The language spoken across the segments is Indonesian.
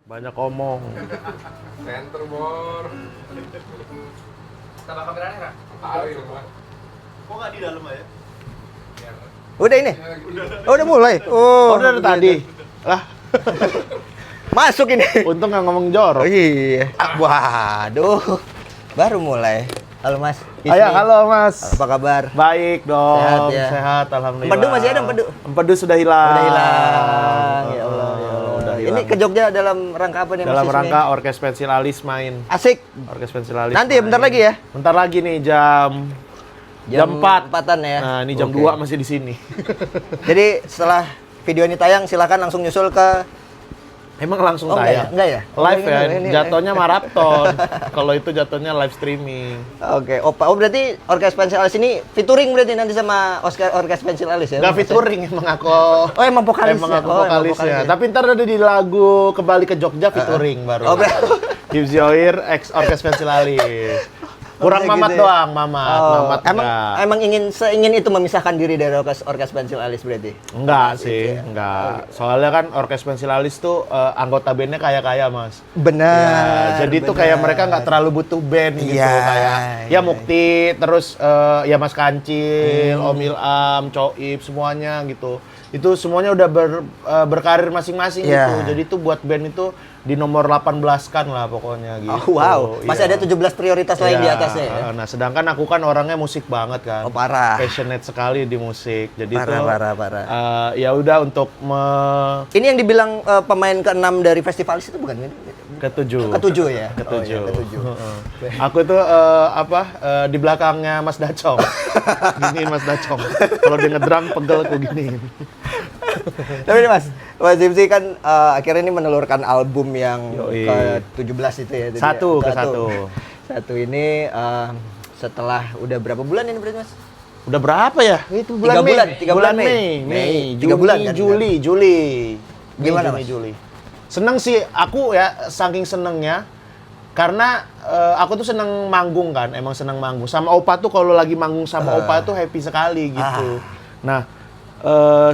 Banyak omong. Center bor. Tambah kameranya, Ra? Ayo mah. Kok nggak di dalam aja? Udah ini? Oh, udah mulai? Oh, udah dari tadi. Lah, Masuk ini. untung nggak ngomong jorok. Oh iya. Waduh. Baru mulai. Halo Mas. Ayo, halo Mas. Apa kabar? Baik dong. Sehat ya? Sehat, alhamdulillah. Empedu masih ada empedu? Empedu sudah hilang. Udah hilang. Ya Allah, ya Allah. Udah Ini hilang. ke Jogja dalam rangka apa nih Mas? Dalam Ismi? rangka Orkes Pensil Alis main. Asik. Orkes Pensil Alis. Nanti ya, bentar lagi ya? Bentar lagi nih jam 4. 4-an ya. Nah, ini jam Oke. 2 masih di sini. Jadi setelah video ini tayang silakan langsung nyusul ke Emang langsung Oh, tayang? enggak ya? Oh, Live ini- ya, ini- jatuhnya maraton. Kalau itu jatuhnya live streaming. Oke, Opa. Oh, berarti Orkes Pensil Alis ini featuring berarti nanti sama Orkes Pensil Alis ya? Nggak featuring, emang aku. Oh, emang vokalis Emang ya? aku Oh, emang vokalis vokalis ya. ya. Tapi ntar ada di lagu Kembali ke Jogja featuring baru. Oh, berarti. Gives You Ear ex Orkes Pensil Alis. Kurang bisa mamat gitu ya? doang, mamat emang enggak. emang seingin itu memisahkan diri dari Orkes Pensil Alis berarti? Enggak Asik sih, ya. enggak. Soalnya kan Orkes Pensil Alis tuh anggota bandnya kaya-kaya, Mas. Benar. Ya, jadi tuh kayak mereka nggak terlalu butuh band gitu, Iya, kayak iya. ya Mukti, terus ya Mas Kancil, Om Ilham, Coib, semuanya gitu. Itu semuanya udah berkarir masing-masing Iya. gitu. Jadi tuh buat band itu di nomor 18 kan lah pokoknya gitu. Oh, wow. Masih Iya. ada 17 prioritas lain di atasnya ya? Nah, sedangkan aku kan orangnya musik banget kan. Oh, parah. Passionate sekali di musik. Jadi Parah, tuh parah. ya udah untuk Ini yang dibilang pemain ke-6 dari festivalis itu bukan? ketujuh. Ketujuh ya? Ketujuh. Oh, iya, ketujuh. Heeh. Aku tuh di belakangnya Mas Dacong. Giniin Mas Dacong. Kalau dia ngedrum pegel aku giniin. Tapi nih Mas Zimzi kan akhirnya ini menelurkan album yang Yoi. ke-17 itu ya? Jadi Satu ya, ke satu. Satu ini setelah udah berapa bulan ini berarti Mas? Udah berapa ya? Itu bulan 3 Mei. bulan, 3 bulan Mei. Mei. 3 bulan kan? Juli. Gimana, Mei, Mas? Juli. Seneng sih aku ya, saking senengnya karena aku tuh seneng manggung kan, emang seneng manggung. Sama Opa tuh kalau lagi manggung sama Opa tuh happy sekali gitu. Nah,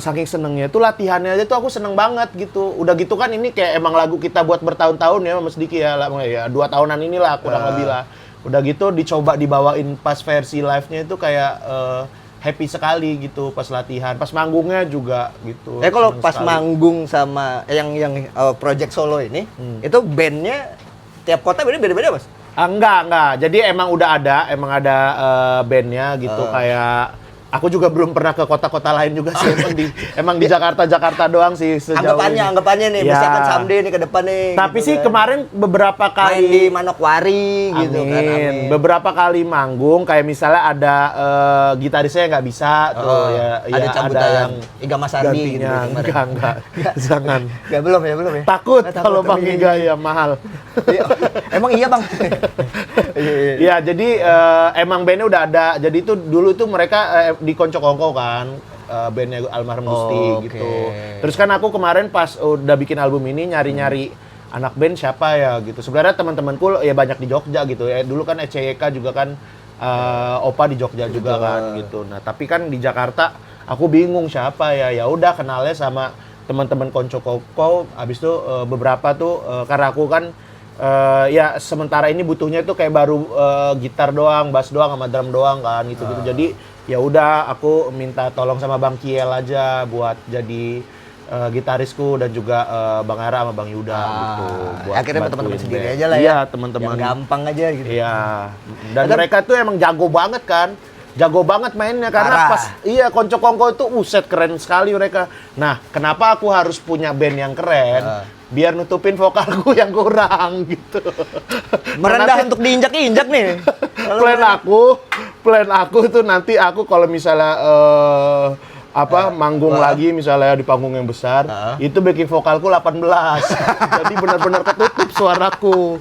saking senengnya tuh latihannya aja tuh aku seneng banget gitu. Udah gitu kan ini kayak emang lagu kita buat bertahun-tahun ya Mas Diki ya, ya 2 tahunan inilah kurang lebih lah. Udah gitu dicoba dibawain pas versi live-nya itu kayak happy sekali gitu pas latihan, pas manggungnya juga gitu. Kalau seneng pas sekali. manggung sama yang project solo ini, itu bandnya tiap kota beda-beda Mas? Enggak. Jadi emang ada bandnya gitu kayak aku juga belum pernah ke kota-kota lain juga sih. Emang di Jakarta doang sih sejauh ini. Anggapannya nih, Ya. misalkan someday nih ke depan nih. Tapi gitu sih kan. kemarin beberapa main kali di Manokwari gitu kan. Amin. Beberapa kali manggung kayak misalnya ada gitarisnya yang nggak bisa tuh ya, ada cabutan yang Iga Mas Ardi gitu. gantinya. Enggak. Jangan. Enggak belum ya. Takut Takut, kalau Bang tapi- Iga ya mahal. Iya. Emang iya Bang. Iya. Iya, jadi emang bandnya udah ada. Jadi itu dulu tuh mereka di Konco Kongko kan, bandnya almarhum Gusti Oke. gitu. Terus kan aku kemarin pas udah bikin album ini nyari-nyari anak band siapa ya gitu. Sebenarnya teman-temanku ya banyak di Jogja gitu. Dulu kan ECYK juga kan Opa di Jogja juga kan gitu. Nah, tapi kan di Jakarta aku bingung siapa ya. Ya udah kenalnya sama teman-teman Konco Kongko. Habis itu beberapa tuh karena aku kan ya sementara ini butuhnya tuh kayak baru gitar doang, bass doang sama drum doang kan gitu-gitu. Jadi ya udah aku minta tolong sama Bang Kiel aja buat jadi gitarisku dan juga Bang Ara sama Bang Yuda gitu. Buat Akhirnya bantuin teman-teman sendiri band. aja lah ya. Iya, teman-teman. Yang gampang aja gitu. Iya. Dan mereka tuh emang jago banget kan. Jago banget mainnya karena Parah. pas Konco Kongko itu uset keren sekali mereka. Nah, kenapa aku harus punya band yang keren? Biar nutupin vokalku yang kurang gitu. Merendah Nanti untuk diinjak-injak nih. plan aku tuh nanti aku kalau misalnya manggung lagi misalnya di panggung yang besar, itu backing vokalku 18. Jadi benar-benar ketutup suaraku.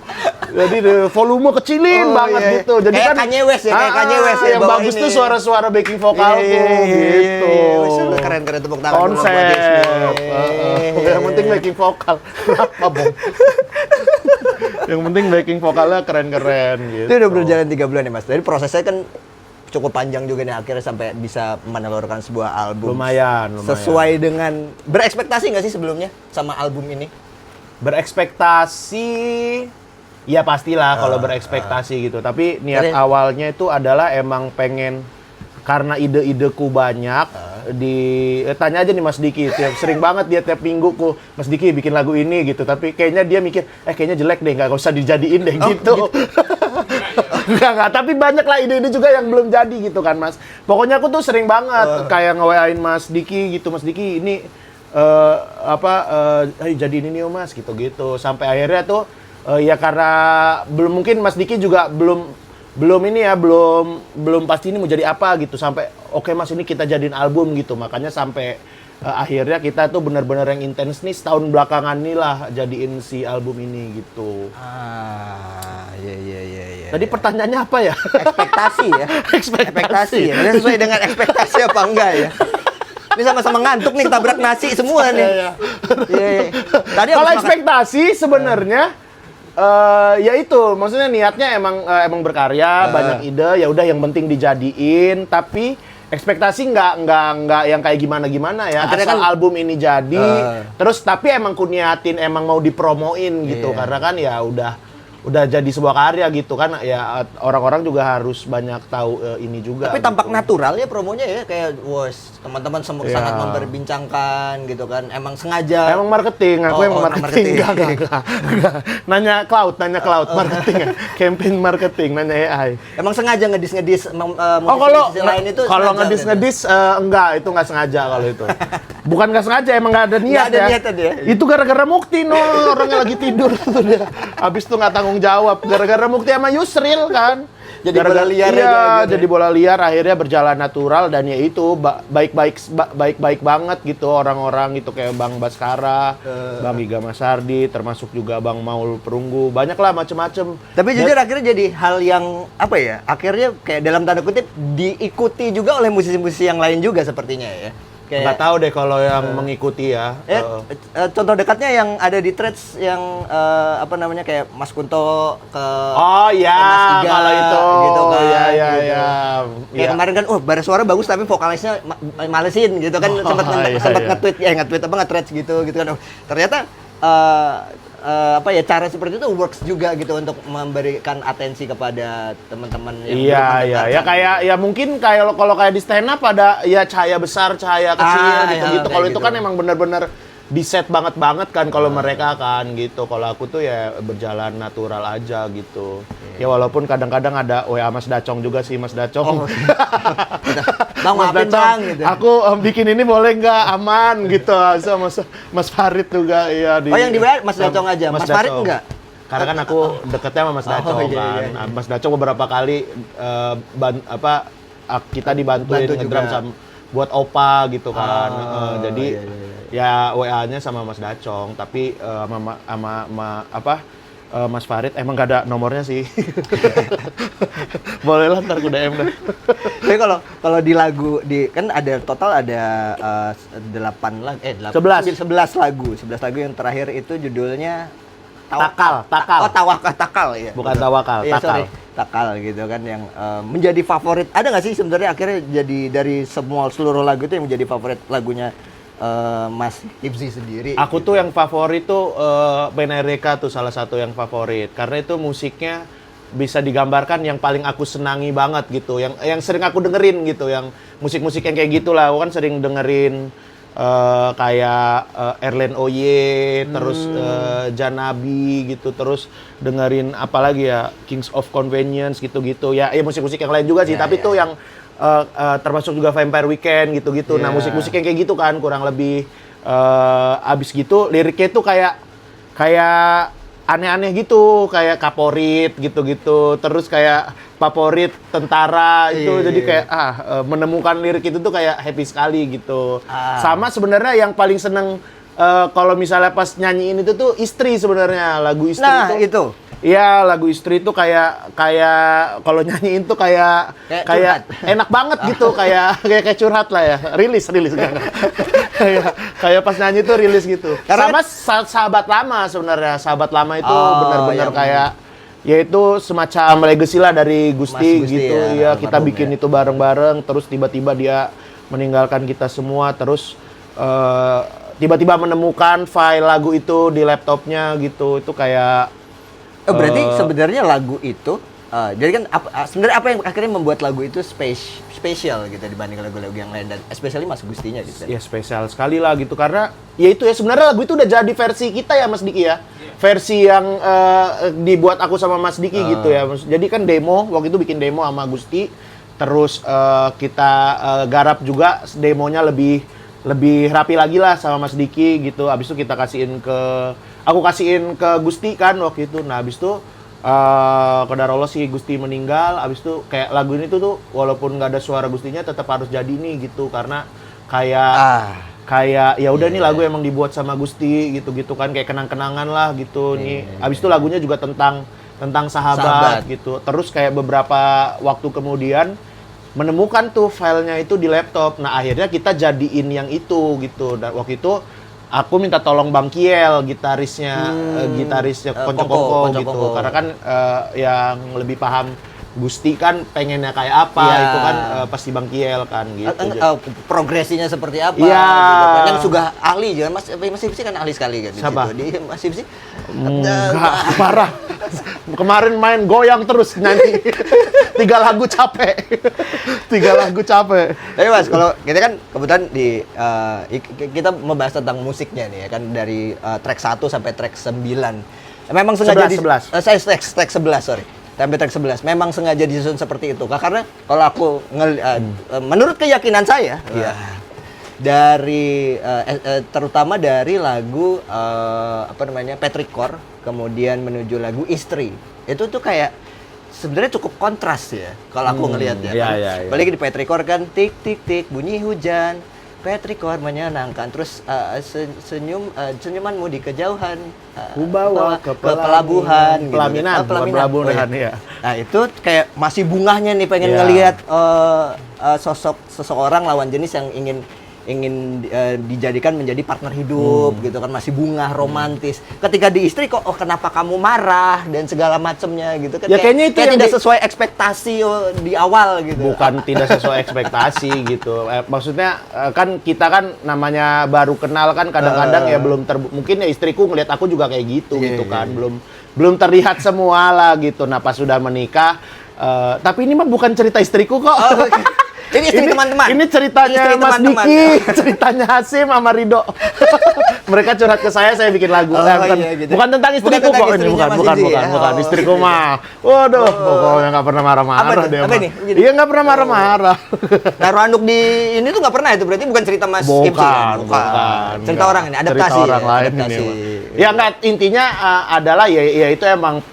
Jadi volume kecilin banget iya. gitu. Jadi Kayak kan Kanye West ya, kayak Kanye West ya, yang bawa bagus ini. tuh suara-suara backing vokalku gitu. Wes, keren-keren tepuk tangan dulu buat Konsep. Disney. Yang penting backing vokal. Apa, Bang? Yang penting backing vokalnya keren-keren gitu. Itu udah berjalan 3 bulan ya Mas. Jadi prosesnya kan cukup panjang juga nih akhirnya sampai bisa menelurkan sebuah album. Lumayan. Sesuai dengan berekspektasi nggak sih sebelumnya sama album ini? Berekspektasi, ya pastilah kalau berekspektasi gitu. Tapi niat Jadi- awalnya itu adalah emang pengen, karena ide-ideku banyak, tanya aja nih Mas Diki, sering banget dia tiap minggu Mas Diki bikin lagu ini gitu. Tapi kayaknya dia mikir, kayaknya jelek deh, nggak usah dijadiin deh gitu. Enggak, tapi banyak lah ide-ide juga yang belum jadi gitu kan Mas. Pokoknya aku tuh sering banget kayak nge-WA-in Mas Diki gitu, Mas Diki ini ayo jadiin ini Mas gitu-gitu. Sampai akhirnya tuh ya karena mungkin Mas Diki juga belum ini ya, belum pasti ini mau jadi apa gitu. Sampai oke Mas, ini kita jadiin album gitu. Makanya sampai akhirnya kita tuh benar-benar yang intens nih setahun belakangan nih lah jadiin si album ini gitu. Iya. Tadi pertanyaannya apa ya? Ekspektasi ya. Ekspektasi. ya. Ini sesuai dengan ekspektasi apa enggak ya? Ini sama-sama ngantuk nih, tabrak nasi semua nih. Iya. Iya. Tadi Kalau habis makan- ekspektasi sebenarnya ya itu, maksudnya niatnya emang berkarya, banyak ide, ya udah yang penting dijadiin, tapi ekspektasi nggak yang kayak gimana ya. Akhirnya Asal kan- album ini jadi, terus tapi emang ku niatin emang mau dipromoin gitu, Iya. karena kan ya udah jadi sebuah karya gitu kan, ya orang-orang juga harus banyak tahu ini juga. Tapi tampak gitu. natural ya promonya ya, kayak teman-teman Iya. sangat memperbincangkan gitu kan. Emang sengaja. Emang marketing, aku Oh, emang marketing. Enggak. Nanya cloud, marketing. Campaign marketing, nanya AI. Emang sengaja ngedis Oh, kalau musisi lain itu kalau sengaja ngedis enggak, itu nggak sengaja kalau itu. Bukan nggak sengaja, emang nggak ada niat ada ya. niat tadi ya? Itu gara-gara Mukti orangnya lagi tidur tuh dia. Habis itu nggak tanggung jawab gara-gara Mukti sama Yusril kan. Jadi bola liar iya, aja gitu. jadi bola liar, akhirnya berjalan natural, dan ya itu baik-baik banget gitu orang-orang gitu, kayak Bang Baskara, Bang Giga Masardi, termasuk juga Bang Maul Perunggu, banyak lah macem-macem. Tapi jujur akhirnya jadi hal yang apa ya? Akhirnya kayak dalam tanda kutip diikuti juga oleh musisi-musisi yang lain juga sepertinya ya. Nggak tahu deh kalau yang mengikuti ya. Contoh dekatnya yang ada di threads yang apa namanya kayak Mas Kunto ke Oh iya, Mas Iga, kalau itu gitu kan, ya gitu. Kayak kemarin kan, bara suara bagus tapi vokalisnya malesin gitu kan, sempat iya, nge-tweet apa nge-threads gitu kan. Ternyata apa ya, cara seperti itu works juga gitu untuk memberikan atensi kepada teman-teman yang belum Iya, mendengarkan. ya kayak ya mungkin kayak kalau kayak di stand up ada ya cahaya besar, cahaya kecil gitu-gitu. ya, Kalau kayak itu gitu. kan emang bener-bener di set banget kan kalau mereka kan gitu. Kalau aku tuh ya berjalan natural aja gitu. Ya walaupun kadang-kadang ada WA Mas Dacong juga sih, Mas Dacong. Bang, Mas maafin Dacong, bang gitu. aku bikin ini boleh nggak, aman gitu. Sama Mas Farid juga ya di. Oh, yang di WA Mas Dacong aja. Mas Farid Dacong. enggak? Karena kan aku deketnya sama Mas Dacong iya, kan. iya. Mas Dacong beberapa kali kita dibantuin Bantu ngedrum juga. buat Opa gitu kan. Jadi iya. ya WA-nya sama Mas Dacong, tapi sama Mas Farid emang gak ada nomornya sih. Boleh lah ntar ku DM deh. Tapi kalau di lagu kan ada total ada 11 lagu. 11 lagu yang terakhir itu judulnya Takal. Oh, Takal ya. Bukan Tawakal, Iya, Takal. sorry. Takal gitu kan yang menjadi favorit. Ada nggak sih sebenarnya akhirnya jadi dari seluruh lagu itu yang menjadi favorit lagunya Mas Ibzi sendiri? Aku gitu. tuh yang favorit tuh Benereka tuh salah satu yang favorit, karena itu musiknya bisa digambarkan yang paling aku senangi banget gitu, yang sering aku dengerin gitu, yang musik-musik yang kayak gitulah. Aku kan sering dengerin kayak Erlen Oye, terus Janabi gitu, terus dengerin apalagi ya Kings of Convenience gitu-gitu ya, musik-musik yang lain juga sih, tapi tuh yang termasuk juga Vampire Weekend gitu-gitu. Nah, musik-musik yang kayak gitu kan kurang lebih abis gitu liriknya tuh kayak aneh-aneh gitu, kayak kaporit gitu-gitu, terus kayak favorit tentara itu, jadi kayak menemukan lirik itu tuh kayak happy sekali gitu. Sama sebenarnya yang paling seneng kalau misalnya pas nyanyiin itu tuh Istri, sebenarnya lagu Istri. Nah, itu. Iya, lagu Istri itu kayak kalau nyanyiin tuh kayak enak banget gitu, kayak curhat lah ya. Rilis enggak. kayak pas nyanyi tuh rilis gitu. Karena sama Sahabat Lama sebenarnya. Sahabat Lama itu Oh, benar-benar yang- kayak yaitu semacam legacy lah dari Gusti, Mas Gusti gitu. ya, Iya, kita almarhum bikin ya. itu bareng-bareng, terus tiba-tiba dia meninggalkan kita semua, terus tiba-tiba menemukan file lagu itu di laptopnya gitu. Itu kayak Berarti sebenarnya lagu itu jadi kan sebenarnya apa yang akhirnya membuat lagu itu spesial gitu dibanding lagu-lagu yang lain dan especially Mas Gustinya gitu. ya spesial sekali lah gitu karena ya itu ya sebenarnya lagu itu udah jadi versi kita ya Mas Diki ya. Versi yang dibuat aku sama Mas Diki gitu ya. Jadi kan demo, waktu itu bikin demo sama Gusti. Terus kita garap juga demonya lebih rapi lagi lah sama Mas Diki gitu. Abis itu kita aku kasihin ke Gusti kan waktu itu. Nah abis itu qadarullah si Gusti meninggal. Abis itu kayak lagu ini tuh walaupun nggak ada suara Gustinya tetap harus jadi nih gitu karena kayak ya udah nih lagu emang dibuat sama Gusti gitu kan kayak kenang-kenangan lah gitu nih. Abis itu lagunya juga tentang sahabat gitu. Terus kayak beberapa waktu kemudian menemukan tuh filenya itu di laptop. Nah akhirnya kita jadiin yang itu gitu. Dan waktu itu aku minta tolong Bang Kiel, gitarisnya Konco Koko gitu. Karena kan yang lebih paham Gusti kan pengennya kayak apa, itu kan pasti Bang Kiel kan gitu. Progresinya seperti apa Iya. gitu kan. Yang juga ahli juga Mas Hipsi kan ahli sekali kan di Siapa? situ. Di Mas Hipsi Enggak, parah. Kemarin main goyang terus nyanyi. 3 lagu capek. Tapi Mas, kalau kita kan kebetulan kita membahas tentang musiknya nih ya kan dari track 1 sampai track 9. Memang sengaja 11. Track 11, sorry. Sampai track 11. Memang sengaja disusun seperti itu. Karena kalau aku menurut keyakinan saya dari terutama dari lagu Petrikor kemudian menuju lagu Istri. Itu tuh kayak sebenarnya cukup kontras ya kalau aku ngelihat ya. Apalagi di Petrikor kan tik tik tik bunyi hujan. Petrikor menyenangkan terus senyumanmu di kejauhan Ku bawa ke pelabuhan pelaminan, gitu. bukan pelabuhan ya. Nah itu kayak masih bungahnya nih pengen ngelihat sosok seseorang lawan jenis yang ingin dijadikan menjadi partner hidup gitu kan, masih bungah romantis. Ketika di Istri kok kenapa kamu marah dan segala macamnya gitu kan. Ya kayaknya itu kayak yang tidak sesuai ekspektasi di awal gitu. Bukan tidak sesuai ekspektasi gitu. Maksudnya kan kita kan namanya baru kenal kan kadang-kadang ya belum mungkin ya istriku ngelihat aku juga kayak gitu gitu kan. Belum terlihat semua lah gitu. Nah, pas sudah menikah tapi ini mah bukan cerita istriku kok. Ini istri teman-teman. Ini ceritanya Istri Mas teman-teman. Diki, ceritanya Hasim sama Rido. Mereka curhat ke saya bikin lagu. Gitu. Bukan tentang istriku kok ini, bukan istriku mah. Waduh, pokoknya nggak pernah marah-marah dia mah. Iya nggak pernah marah-marah. Naruh anduk di ini tuh nggak pernah itu berarti bukan cerita Mas Hipsi ya? Bukan. Cerita orang ini, adaptasi. Cerita orang lain adaptasi. ini. Ya nggak, intinya adalah ya itu emang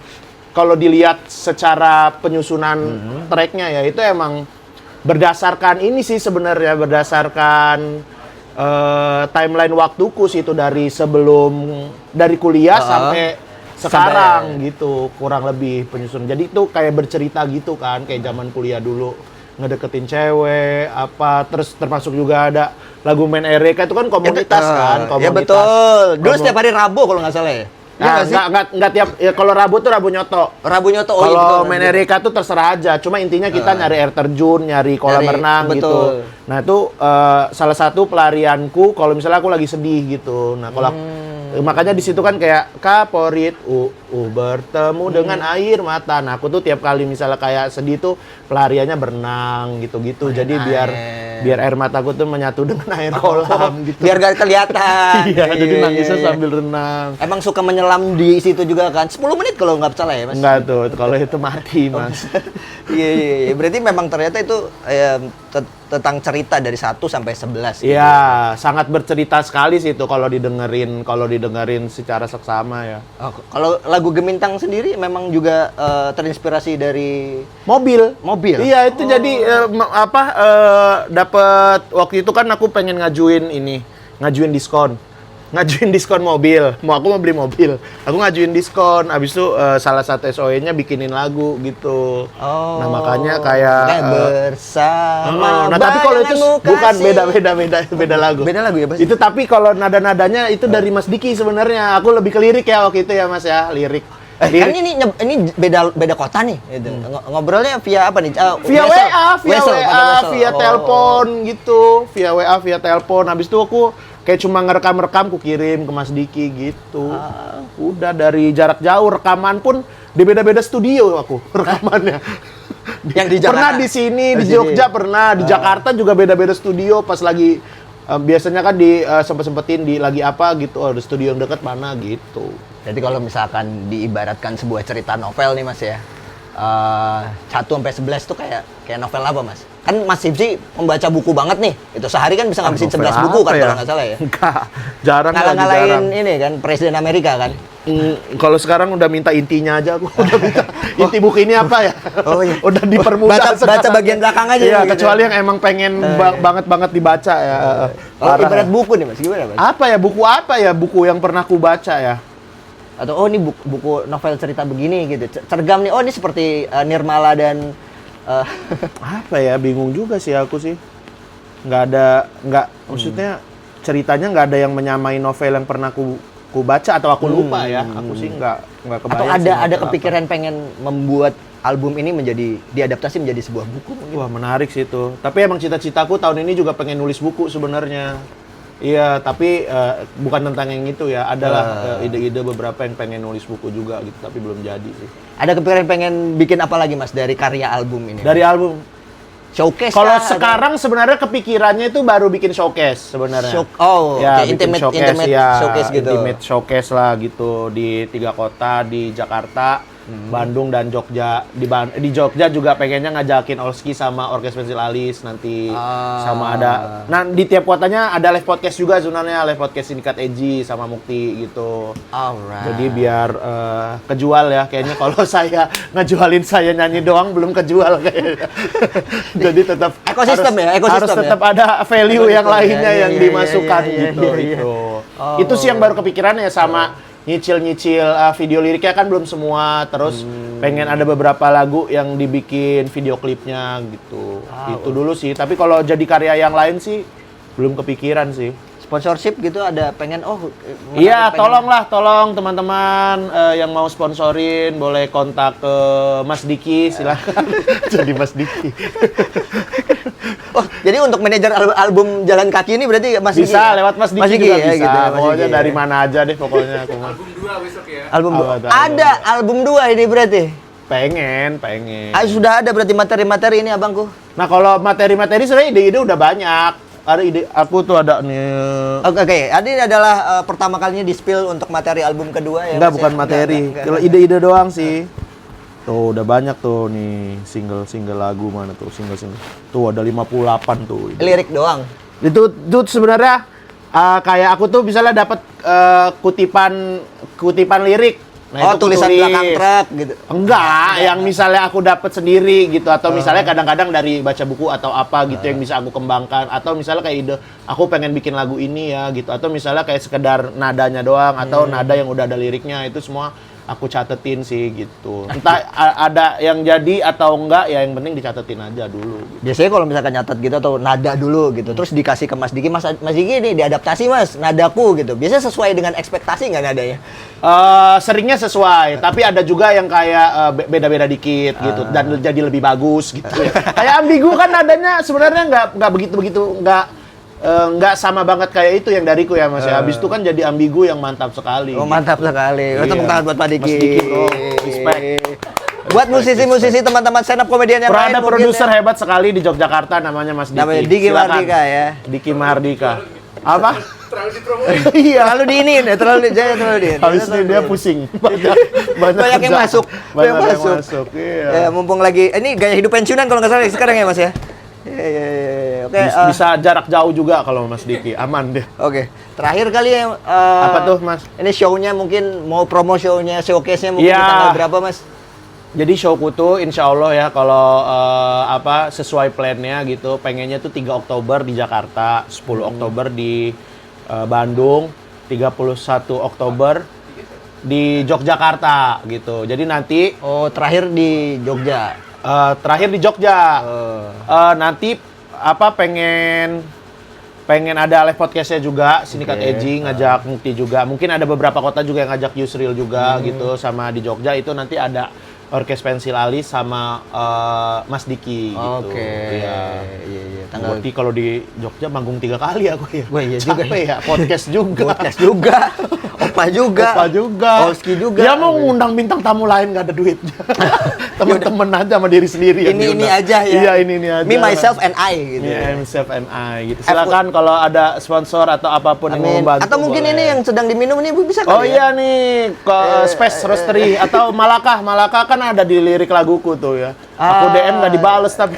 kalau dilihat secara penyusunan tracknya ya itu emang berdasarkan ini sih sebenarnya berdasarkan timeline waktuku sih itu dari kuliah sampai sekarang gitu kurang lebih penyusun. Jadi itu kayak bercerita gitu kan kayak zaman kuliah dulu ngedeketin cewek apa terus termasuk juga ada lagu Men Ereka itu kan komunitas kan komunitas. Ya betul. Dulu setiap hari Rabu kalau nggak salah ya. Nah, enggak tiap ya, kalau Rabu tuh Rabu Nyoto. Rabu Nyoto. Kalau main Erika tuh terserah aja. Cuma intinya kita nyari air terjun, nyari kolam renang gitu. Nah, itu salah satu pelarianku kalau misalnya aku lagi sedih gitu. Nah, kalau makanya di situ kan kayak kaporit bertemu dengan air mata. Nah, aku tuh tiap kali misalnya kayak sedih tuh pelariannya berenang gitu-gitu. Jadi biar air mataku tuh menyatu dengan air kolam gitu. Biar gak kelihatan. Iya, jadi nangisnya sambil renang. Emang suka menyelam di situ juga kan? 10 menit kalau nggak salah ya, Mas? Enggak tuh, kalau itu mati, Mas. Iya. Berarti memang ternyata itu tentang cerita dari 1 sampai 11. Iya, sangat bercerita sekali sih itu kalau didengerin secara seksama ya. Oh, kalau lagu Gemintang sendiri memang juga terinspirasi dari mobil. Iya, itu jadi dapat waktu itu kan aku pengen ngajuin diskon mobil. Aku mau beli mobil. Aku ngajuin diskon. Abis itu salah satu SOE-nya bikinin lagu gitu. Nah, makanya kayak bersama. Nah, tapi kalau itu bukan beda lagu. Beda lagu ya, Mas? Itu tapi kalau nada-nadanya itu dari Mas Diki sebenarnya. Aku lebih ke lirik ya waktu itu ya, Mas ya, lirik. Kan ini beda kota nih. Gitu. Ngobrolnya via apa nih? Via WA, via telepon gitu. Via WA, via telepon. Habis itu aku kayak cuma ngerekam-rekam, ku kirim ke Mas Diki gitu. Udah dari jarak jauh, rekaman pun di beda-beda studio aku rekamannya. Yang di Jakarta? Pernah di sini, di Di sini. Jogja pernah, di Jakarta juga beda-beda studio pas lagi biasanya kan di sempet-sempetin di lagi apa gitu, di studio yang dekat mana gitu. Jadi kalau misalkan diibaratkan sebuah cerita novel nih Mas ya, 1-11 tuh kayak novel apa Mas? Kan Mas Hipsi membaca buku banget nih, itu sehari kan bisa ngabisin 11 Novel buku kan apa kalau nggak salah ya? Enggak, jarang lagi Ngalah-ngalahin jarang. ini kan, Presiden Amerika kan? Kalau sekarang udah minta intinya aja aku. Udah minta inti buku ini apa ya? Oh, iya. Udah dipermudah Baca sekarang. bagian belakang aja Iya, gitu. kecuali yang emang pengen banget dibaca ya. Oh, Parah. ibarat buku nih Mas, gimana Mas? Apa ya buku apa ya? Buku yang pernah ku baca ya. Atau oh ini buku novel cerita begini gitu. Cergam nih, oh ini seperti Nirmala dan Apa ya? Bingung juga sih aku sih. Maksudnya ceritanya nggak ada yang menyamai novel yang pernah ku baca atau aku lupa ya. Aku sih nggak kebayang. atau sih ada novel kepikiran pengen membuat album ini diadaptasi menjadi sebuah buku apa. mungkin. Wah, menarik sih itu. Tapi emang cita-citaku tahun ini juga pengen nulis buku sebenarnya. Iya, tapi bukan tentang yang itu ya. Adalah ide-ide beberapa yang pengen nulis buku juga gitu, tapi belum jadi sih. Ada kepikiran pengen bikin apa lagi Mas dari karya album ini? Dari album. Showcase Kalau kah? sekarang sebenarnya kepikirannya itu baru bikin showcase sebenarnya. kayak bikin intimate ya, showcase gitu. Intimate showcase lah gitu di 3 kota, di Jakarta, Bandung dan Jogja. Di Jogja juga pengennya ngajakin Olski sama Orkes Pensil Alis nanti sama ada. Nah, di tiap kotanya ada live podcast juga sebenarnya, live podcast Sindikat Eji sama Mukti gitu. Alright. Jadi biar kejual ya, kayaknya kalau saya ngejualin saya nyanyi doang belum kejual kayaknya. Jadi tetap Ekosistem harus, ya, ekosistem harus ya? tetap ada value Ekosistem yang ya, lainnya iya, yang iya, dimasukkan iya, gitu. iya, iya. Itu. Oh. Itu sih yang baru kepikiran ya, sama nyicil-nyicil video liriknya kan belum semua, terus pengen ada beberapa lagu yang dibikin video klipnya gitu. Itu dulu sih, tapi kalau jadi karya yang lain sih belum kepikiran sih. Sponsorship gitu ada pengen Iya, tolong teman-teman yang mau sponsorin boleh kontak ke Mas Diki, silakan. Jadi Mas Diki. Oh, jadi untuk manajer album Jalan Kaki ini berarti Mas Diki Bisa ya? lewat Mas Diki juga ya, bisa. gitu, Mas Pokoknya Diki, dari ya. mana aja deh pokoknya aku mah. Album 2 besok ya. Album Apa dua. tuh, Ada album 2 ini berarti. Pengen. Sudah ada berarti materi-materi ini abangku. Nah, kalau materi-materi sebenarnya ide-ide udah banyak. Ada ide, aku tuh ada nih. Oke. Ini adalah pertama kalinya di-spill untuk materi album kedua ya. Enggak, Mas, bukan ya? materi. Enggak. Kalau ide-ide doang sih. Tuh, udah banyak tuh nih single lagu mana tuh, single. Tuh ada 58 tuh. Lirik doang. Itu sebenarnya kayak aku tuh misalnya dapat kutipan lirik. Nah, itu tulisan kutulis. belakang truk gitu. Enggak, yang misalnya aku dapat sendiri gitu, atau misalnya kadang-kadang dari baca buku atau apa gitu yang bisa aku kembangkan, atau misalnya kayak ide aku pengen bikin lagu ini ya gitu, atau misalnya kayak sekedar nadanya doang atau nada yang udah ada liriknya, itu semua aku catetin sih gitu. Entah ada yang jadi atau enggak ya, yang penting dicatetin aja dulu gitu. Biasanya kalau misalkan nyatet gitu atau nada dulu gitu, terus dikasih ke Mas Diki, Mas Diki nih diadaptasi Mas, nadaku gitu. Biasanya sesuai dengan ekspektasi nggak nadanya? Seringnya sesuai, tapi ada juga yang kayak beda-beda dikit gitu dan jadi lebih bagus gitu ya. Kayak ambigu kan nadanya sebenarnya nggak begitu nggak sama banget kayak itu yang dariku ya Mas ya. Habis itu kan jadi ambigu yang mantap sekali. Oh, mantap sekali. Iya. Tepuk tangan buat Pak Diki. Mas Diki, bro. Respect. Buat musisi-musisi teman-teman stand up komedian yang lain Ada mungkin produser ya. hebat sekali di Yogyakarta namanya Mas Diki. Namanya Diki Silakan. Mardika ya. Diki Mardika. Apa? Terlalu dipromosi. Iya. Terlalu diinin ya, terlalu diinin. Habis itu dia pusing. Banyak Banyak yang kerjaan. masuk. Banyak yang masuk. masuk. Iya. Ya, mumpung lagi ini gaya hidup pensiunan kalau nggak salah sekarang ya Mas ya. Iya. Oke. Bisa jarak jauh juga kalau Mas Diki, aman deh. Oke. Terakhir kali ya. Apa tuh, Mas? Ini show-nya mungkin mau promo show-nya, showcase-nya mungkin Iya. di tanggal berapa Mas? Jadi showku tuh insya Allah ya kalau sesuai plan-nya gitu, pengennya tuh 3 Oktober di Jakarta, 10 Oktober di Bandung, 31 Oktober di Yogyakarta gitu. Jadi nanti Oh, terakhir di Jogja. terakhir di Jogja. Nanti pengen ada live podcastnya juga, Sindikat Eji ngajak Mukti juga. Mungkin ada beberapa kota juga yang ngajak Yusril juga gitu, sama di Jogja itu nanti ada Orkes Pensil Alis sama Mas Diki gitu. Oke. Iya. Iya. tanggal Berarti kalau di Jogja manggung 3 kali aku ya. Wah, iya juga Capek ya, podcast juga. podcast juga, Opa juga, Opa juga. Olski juga. Ya mau ngundang bintang tamu lain nggak ada duitnya. Temen-temen aja sama diri sendiri yang ini diundang. aja ya. Iya, ini aja. Me, myself, and I gitu. Me, myself, and I gitu. Silakan kalau ada sponsor atau apapun yang mau Amin. membantu. Atau mungkin boleh. ini yang sedang diminum ini Bu bisa Oh kali iya ya? nih, ke Space Roastery atau Malaka. Malaka kan ada di lirik laguku tuh ya. Aku DM nggak dibales tapi.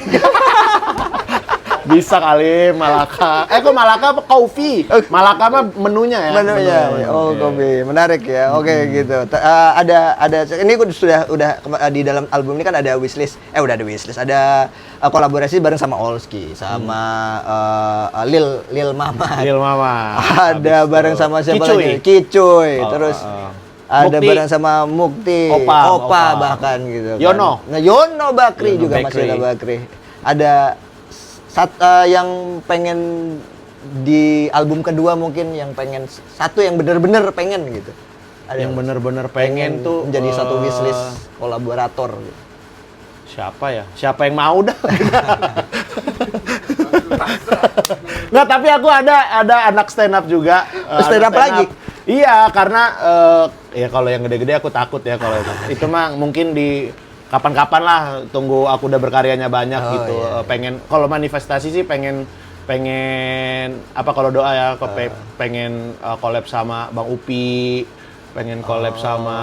Bisa kali Malaka. Kok Malaka apa Coffee? Malaka mah menunya ya. Menunya. Oh, kopi. Menarik ya. Oke, gitu. Ada ini udah di dalam album ini kan ada wishlist. Udah ada wishlist. Ada kolaborasi bareng sama Olski, sama Lil Mama. Lil Mama. Ada bareng sama siapa Kicuy. lagi? Kicuy. Oh, Terus ada Mukti. bareng sama Mukti, Opa. bahkan gitu. Yono. Kan. Nah, Yono Bakri Yono juga Bakri. masih ada Bakri. Ada yang pengen di album kedua mungkin yang pengen satu yang bener-bener pengen gitu. Ada Yang bener-bener pengen tuh menjadi satu wishlist kolaborator gitu. Siapa ya? Siapa yang mau dah? Nggak, tapi aku ada anak stand up juga. Stand up anak lagi? Iya, karena ya kalau yang gede-gede aku takut ya kalau itu mah mungkin di kapan-kapan lah, tunggu aku udah berkaryanya banyak Oh, gitu. iya. Pengen kalau manifestasi sih pengen apa kalau doa ya pengen collab sama Bang Upi, pengen collab sama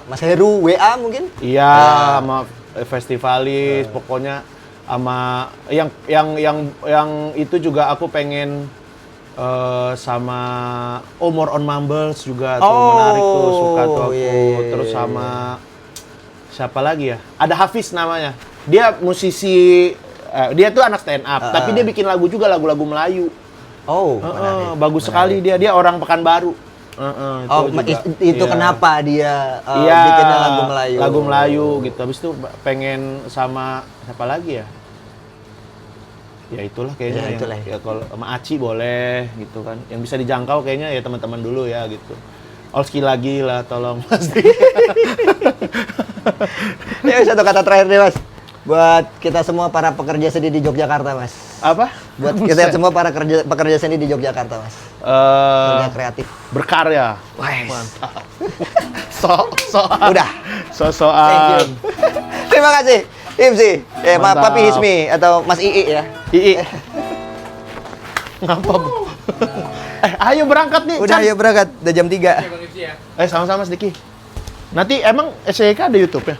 Mas Heru WA mungkin? iya sama festivalis, pokoknya sama yang itu juga aku pengen sama More on Mumbles juga tuh menarik tuh, suka tuh aku. Iya. Terus sama siapa lagi ya? Ada Hafiz namanya. Dia musisi, dia tuh anak stand up, tapi dia bikin lagu juga, lagu-lagu Melayu. Oh, menarik. Bagus sekali dia orang Pekanbaru. Itu Iya. kenapa dia Iya, bikinnya lagu Melayu? Lagu Melayu gitu. Habis itu pengen sama siapa lagi ya? Ya itulah kayaknya. Ya, itulah. Ya kalau sama Aci boleh gitu kan. Yang bisa dijangkau kayaknya ya teman-teman dulu ya gitu. Olski lagi lah, tolong Mas. Ya, satu kata terakhir nih Mas. Buat kita semua para pekerja seni di Yogyakarta Mas. Apa? Buat kita semua para pekerja seni di Yogyakarta Mas. Pekerja kreatif. Berkarya. Wah, Mantap. Udah. So-soan. Thank you. Terima kasih. Imsi. Mantap. Papi Hismi atau Mas Ii ya. Ii. Ngapa, Bu? Ayo berangkat nih. Udah Chan. ayo berangkat. Udah jam 3. Bang Ifsi ya. Sama-sama sedikit. Nanti emang SEK ada YouTube ya?